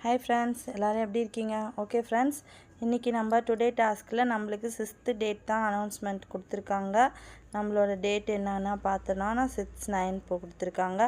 Hi friends, எல்லோரும் எப்படி இருக்கீங்க? ஓகே ஃப்ரெண்ட்ஸ், இன்றைக்கி நம்ம டுடே டாஸ்கில் நம்மளுக்கு 6th டேட் தான் அனௌன்ஸ்மெண்ட் கொடுத்துருக்காங்க. நம்மளோட டேட் என்னன்னா பார்த்தோன்னா 6/9 இப்போ கொடுத்துருக்காங்க.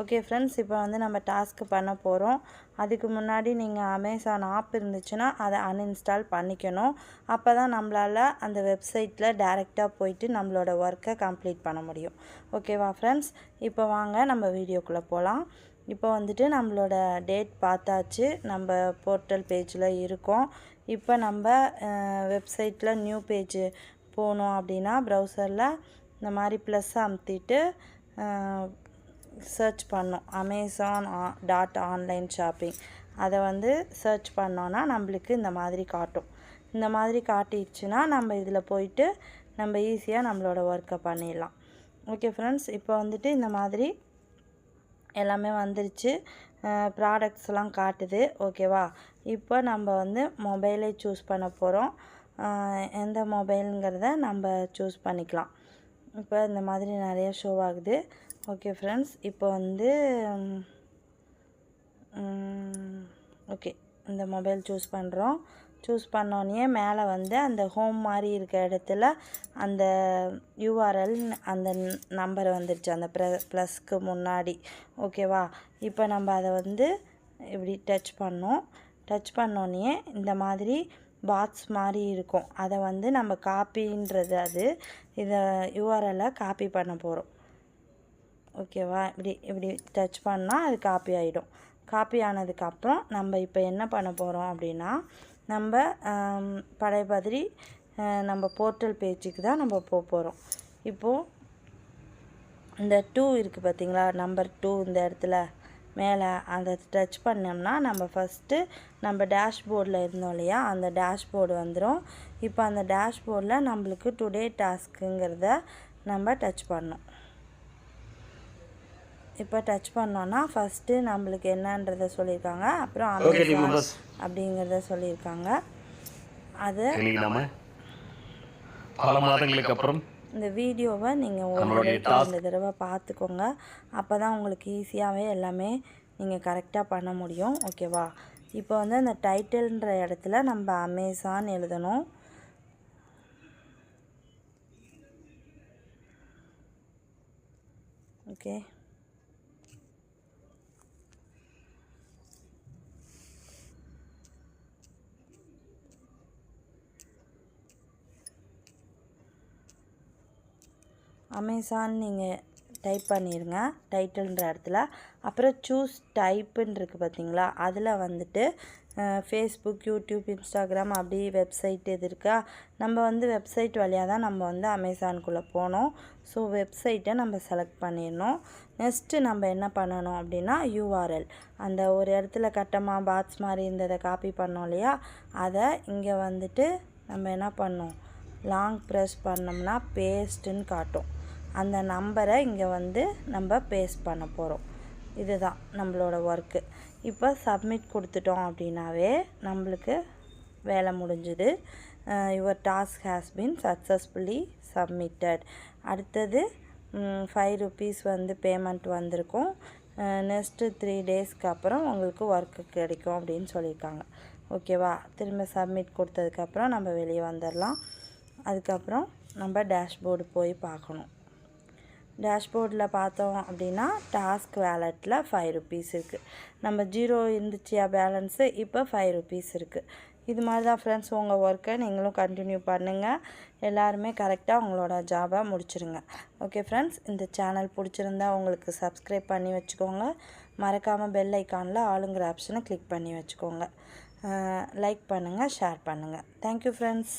ஓகே ஃப்ரெண்ட்ஸ், இப்போ வந்து நம்ம டாஸ்க்கு பண்ண போகிறோம். அதுக்கு முன்னாடி நீங்கள் அமேசான் ஆப் இருந்துச்சுன்னா அதை அன்இன்ஸ்டால் பண்ணிக்கணும். அப்போ தான் நம்மளால் அந்த வெப்சைட்டில் டைரெக்டாக போயிட்டு நம்மளோட ஒர்க்கை கம்ப்ளீட் பண்ண முடியும். ஓகேவா ஃப்ரெண்ட்ஸ், இப்போ வாங்க நம்ம வீடியோக்குள்ளே போகலாம். இப்போ வந்துட்டு நம்மளோட டேட் பார்த்தாச்சு, நம்ம போர்ட்டல் பேஜில் இருக்கோம். இப்போ நம்ம வெப்சைட்டில் நியூ பேஜ் போகணும் அப்படின்னா ப்ரௌசரில் இந்த மாதிரி ப்ளஸ் அமுத்திட்டு சர்ச் பண்ணோம். Amazon.online ஷாப்பிங் அதை வந்து சர்ச் பண்ணோன்னா நம்மளுக்கு இந்த மாதிரி காட்டும். இந்த மாதிரி காட்டிடுச்சுன்னா நம்ம இதில் போயிட்டு நம்ம ஈஸியாக நம்மளோட ஒர்க்கை பண்ணிடலாம். ஓகே ஃப்ரெண்ட்ஸ், இப்போ வந்துட்டு இந்த மாதிரி எல்லாமே வந்துருச்சு. ப்ராடக்ட்ஸ்லாம் காட்டுது. ஓகேவா, இப்போ நம்ம வந்து மொபைலே சூஸ் பண்ண போகிறோம். எந்த மொபைலுங்கிறத நம்ம சூஸ் பண்ணிக்கலாம். இப்போ இந்த மாதிரி நிறைய ஷோ ஆகுது. ஓகே ஃப்ரெண்ட்ஸ், இப்போ வந்து ஓகே இந்த மொபைல் சூஸ் பண்ணுறோம். சூஸ் பண்ணோன்னே மேலே வந்து அந்த ஹோம் மாதிரி இருக்க இடத்துல அந்த யூஆர்எல் அந்த நம்பர் வந்துடுச்சு அந்த ப்ளஸ்க்கு முன்னாடி. ஓகேவா, இப்போ நம்ம அதை வந்து இப்படி டச் பண்ணோம். டச் பண்ணோன்னே இந்த மாதிரி பாக்ஸ் மாதிரி இருக்கும். அதை வந்து நம்ம காப்பின்றது அது இதை யூஆர்எல்லை காப்பி பண்ண போகிறோம். ஓகேவா, இப்படி டச் பண்ணால் அது காப்பி ஆகிடும். காப்பி ஆனதுக்கப்புறம் நம்ம இப்போ என்ன பண்ண போகிறோம் அப்படின்னா நம்ம பழைய மாதிரி நம்ம போர்ட்டல் பேஜுக்கு தான் நம்ம போக போகிறோம். இப்போது இந்த 2 இருக்குது பார்த்தீங்களா, நம்பர் 2 இந்த இடத்துல மேலே அதை டச் பண்ணோம்னா நம்ம ஃபஸ்ட்டு நம்ம டேஷ்போர்டில் இருந்தோம் இல்லையா, அந்த டேஷ்போர்டு வந்துடும். இப்போ அந்த டேஷ்போர்டில் நம்மளுக்கு டுடே டாஸ்க்குங்கிறத நம்ம டச் பண்ணோம். இப்போ டச் பண்ணோன்னா ஃபஸ்ட்டு நம்மளுக்கு என்னன்றதை சொல்லியிருக்காங்க, அப்புறம் அமேசான் அப்படிங்கிறத சொல்லியிருக்காங்க. அது பல மாதங்களுக்கு அப்புறம் இந்த வீடியோவை நீங்கள் ஒரு 2 தடவை பார்த்துக்கோங்க. அப்போ தான் உங்களுக்கு ஈஸியாகவே எல்லாமே நீங்கள் கரெக்டாக பண்ண முடியும். ஓகேவா, இப்போ வந்து அந்த டைட்டில்ன்ற இடத்துல நம்ம அமேசான் எழுதணும். ஓகே, அமேசான் நீங்கள் டைப் பண்ணிடுங்க டைட்டில்ன்ற இடத்துல. அப்புறம் சூஸ் டைப்புன்னு இருக்குது பார்த்தீங்களா, அதில் வந்துட்டு ஃபேஸ்புக், யூடியூப், இன்ஸ்டாகிராம் அப்படி வெப்சைட் எது இருக்கா, நம்ம வந்து வெப்சைட் வழியாக தான் நம்ம வந்து அமேசானுக்குள்ளே போனோம். ஸோ வெப்சைட்டை நம்ம செலக்ட் பண்ணிடணும். நெக்ஸ்ட்டு நம்ம என்ன பண்ணணும் அப்படின்னா யூஆர்எல் அந்த ஒரு இடத்துல கட்டமாக பாக்ஸ் மாதிரி இருந்ததை காப்பி பண்ணோம் இல்லையா, அதை இங்கே வந்துட்டு நம்ம என்ன பண்ணோம், லாங் ப்ரெஸ் பண்ணோம்னா பேஸ்ட்டுன்னு காட்டும். அந்த நம்பரை இங்கே வந்து நம்ம பேஸ்ட் பண்ண போகிறோம். இதுதான் நம்மளோட ஒர்க்கு. இப்போ சப்மிட் கொடுத்துட்டோம் அப்படின்னாவே நம்மளுக்கு வேலை முடிஞ்சுது. Your task has been successfully submitted. அடுத்தது 5 rupees வந்து பேமெண்ட் வந்திருக்கும். நெக்ஸ்ட்டு 3 daysக்கு அப்புறம் உங்களுக்கு ஒர்க்கு கிடைக்கும் அப்படின்னு சொல்லியிருக்காங்க. ஓகேவா, திரும்ப சப்மிட் கொடுத்ததுக்கப்புறம் நம்ம வெளியே வந்துடலாம். அதுக்கப்புறம் நம்ம டேஷ்போர்டு போய் பார்க்கணும். டேஷ்போர்டில் பார்த்தோம் அப்படின்னா டாஸ்க் வேலெட்டில் 5 rupees இருக்குது. நம்ம 0 இருந்துச்சியா பேலன்ஸு, இப்போ 5 rupees இருக்குது. இது மாதிரி தான் ஃப்ரெண்ட்ஸ், உங்கள் ஒர்க்கை நீங்களும் கண்டினியூ பண்ணுங்கள். எல்லாருமே கரெக்டாக உங்களோட ஜாபை முடிச்சிருங்க. ஓகே ஃப்ரெண்ட்ஸ், இந்த சேனல் பிடிச்சிருந்தா உங்களுக்கு சப்ஸ்கிரைப் பண்ணி வச்சுக்கோங்க. மறக்காமல் பெல் ஐக்கானில் ஆளுங்கிற ஆப்ஷனை கிளிக் பண்ணி வச்சுக்கோங்க. லைக் பண்ணுங்கள், ஷேர் பண்ணுங்கள். Thank you friends.